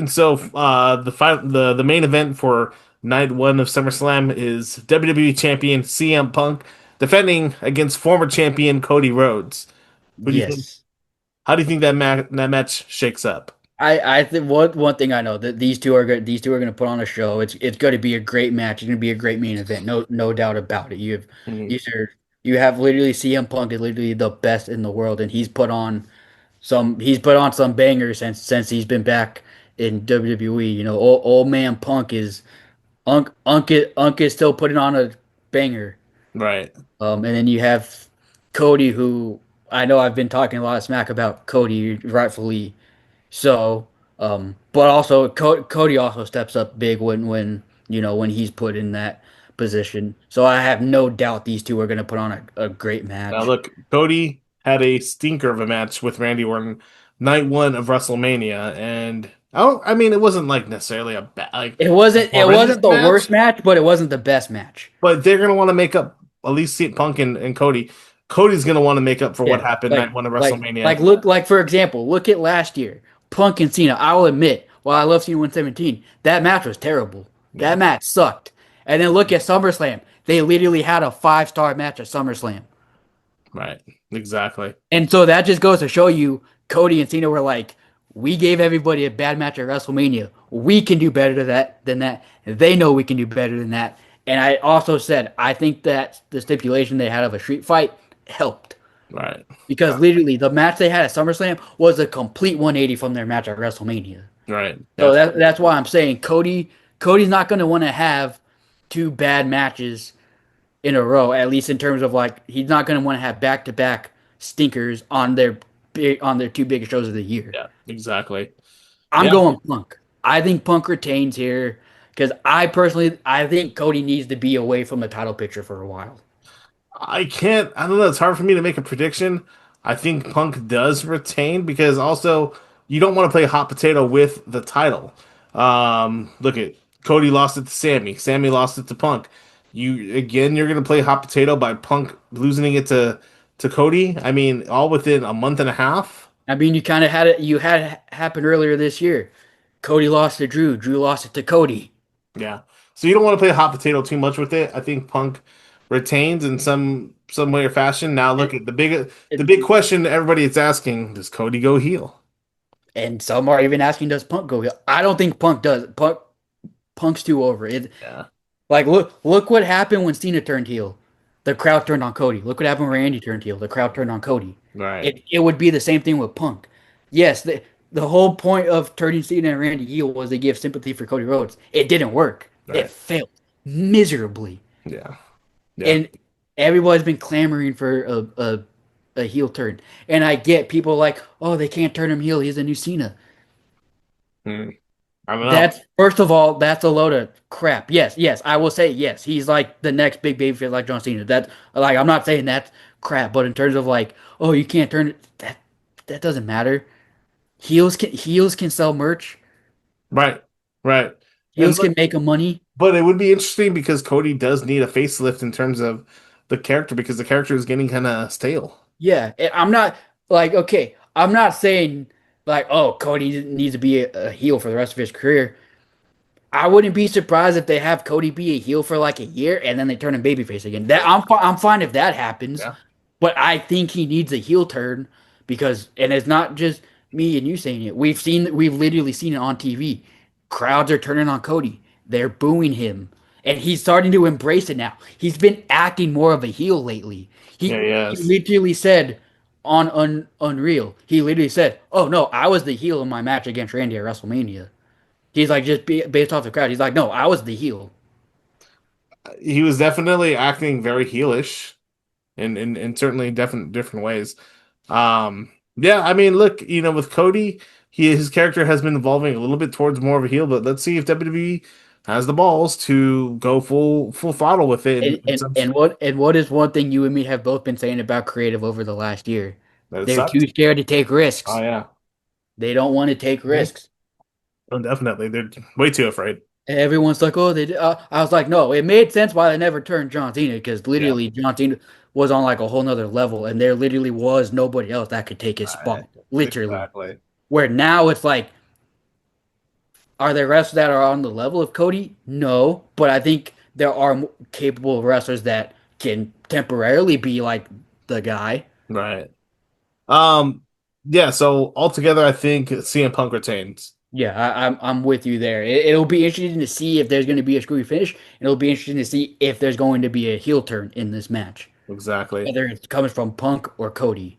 And so the main event for night one of SummerSlam is WWE Champion CM Punk defending against former champion Cody Rhodes. Who do you think? Yes. How do you think that match shakes up? I think one thing I know that these two are going to put on a show. It's going to be a great match. It's going to be a great main event. No doubt about it. Mhm. These are you have literally CM Punk is literally the best in the world, and he's put on some bangers since he's been back in WWE. Old man Punk is Unk is still putting on a banger. Right. And then you have Cody, who I know I've been talking a lot of smack about Cody, rightfully so. But also Cody also steps up big when he's put in that position. So I have no doubt these two are going to put on a great Now match. look, Cody had a stinker of a match with Randy Orton night one of WrestleMania, and I mean it wasn't like necessarily a bad like It wasn't it horrendous wasn't the match, worst match, but it wasn't the best match. but they're gonna want to make up at least see Punk and Cody. Cody's gonna want to make up for what Yeah, happened night like one of like WrestleMania. like look like for example, look at last year, Punk and Cena. I'll admit, while I love Cena 117, that match was terrible. Yeah, That match sucked. And then look at SummerSlam. They literally had a 5-star match at SummerSlam. right. Exactly. And so that just goes to show you, Cody and Cena were like, we gave everybody a bad match at WrestleMania. We can do better than that. They know we can do better than that. And I also said I think that the stipulation they had of a street fight helped. Right. Because literally the match they had at SummerSlam was a complete 180 from their match at WrestleMania. Right. So That's that's why I'm saying Cody's not going to want to have two bad matches in a row, at least in terms of like he's not going to want to have back-to-back stinkers on their two biggest shows of the year. yeah, exactly. I'm Yeah. going Punk. I think Punk retains here because I think Cody needs to be away from the title picture for a while. I don't know, it's hard for me to make a prediction. I think Punk does retain because also you don't want to play hot potato with the title. Look at Cody lost it to Sammy. Sammy lost it to Punk. You're gonna play hot potato by Punk losing it to Cody. I mean, all within a month and a half. I mean, you kind of had it. You had it happen earlier this year. Cody lost to Drew. Drew lost it to Cody. Yeah. So you don't want to play hot potato too much with it. I think Punk retains in some way or fashion. Now look And, at the and, big question everybody is asking, does Cody go heel? and some are even asking, does Punk go heel? I don't think Punk does. Punk's too over. Yeah. Like look what happened when Cena turned heel. The crowd turned on Cody. Look what happened when Randy turned heel. The crowd turned on Cody. Right. It would be the same thing with Punk. Yes, the whole point of turning Cena and Randy heel was to give sympathy for Cody Rhodes. It didn't work. It Right. failed miserably. Yeah. Yeah. And everybody's been clamoring for a heel turn. And I get people like, oh, they can't turn him heel. He's a new Cena. Hmm. I don't know. That's first of all, that's a load of crap. Yes, I will say yes. He's like the next big babyface like John Cena. That like I'm not saying that's crap, but in terms of like, oh, you can't turn it. That doesn't matter. Heels can sell merch. Right. Right. And Heels can make them money. but it would be interesting because Cody does need a facelift in terms of the character because the character is getting kind of stale. Yeah, I'm not like okay. I'm not saying like oh Cody needs to be a heel for the rest of his career. I wouldn't be surprised if they have Cody be a heel for like a year and then they turn him babyface again. I'm fine if that happens, Yeah. but I think he needs a heel turn because and it's not just me and you saying it. We've literally seen it on TV. Crowds are turning on Cody. They're booing him, and he's starting to embrace it now. He's been acting more of a heel lately. Yeah, He yes. literally said on Unreal. He literally said, "Oh no, I was the heel in my match against Randy at WrestleMania." He's like based off the crowd. He's like, no, I was the heel. He was definitely acting very heelish in certainly different ways. Yeah, I mean, look, with Cody, his character has been evolving a little bit towards more of a heel, but let's see if WWE has the balls to go full throttle with it And, in and some and what and what is one thing you and me have both been saying about creative over the last year? that it They're sucks. too scared to take Oh risks. yeah. They don't want to take Mhm. risks. Oh, definitely. They're way too afraid. And everyone's like, oh, they did. I was like, no, it made sense why they never turned John Cena because Yeah. literally John Cena was on like a whole nother level, and there literally was nobody else that could take his Right. spot, literally. Exactly. Where now it's like Are there wrestlers that are on the level of Cody? No, but I think there are capable wrestlers that can temporarily be like the guy. Right. Um, yeah, so altogether I think CM Punk retains. Yeah, I'm with you there. It'll be interesting to see if there's going to be a screwy finish, and it'll be interesting to see if there's going to be a heel turn in this match, Exactly. whether it's coming from Punk or Cody.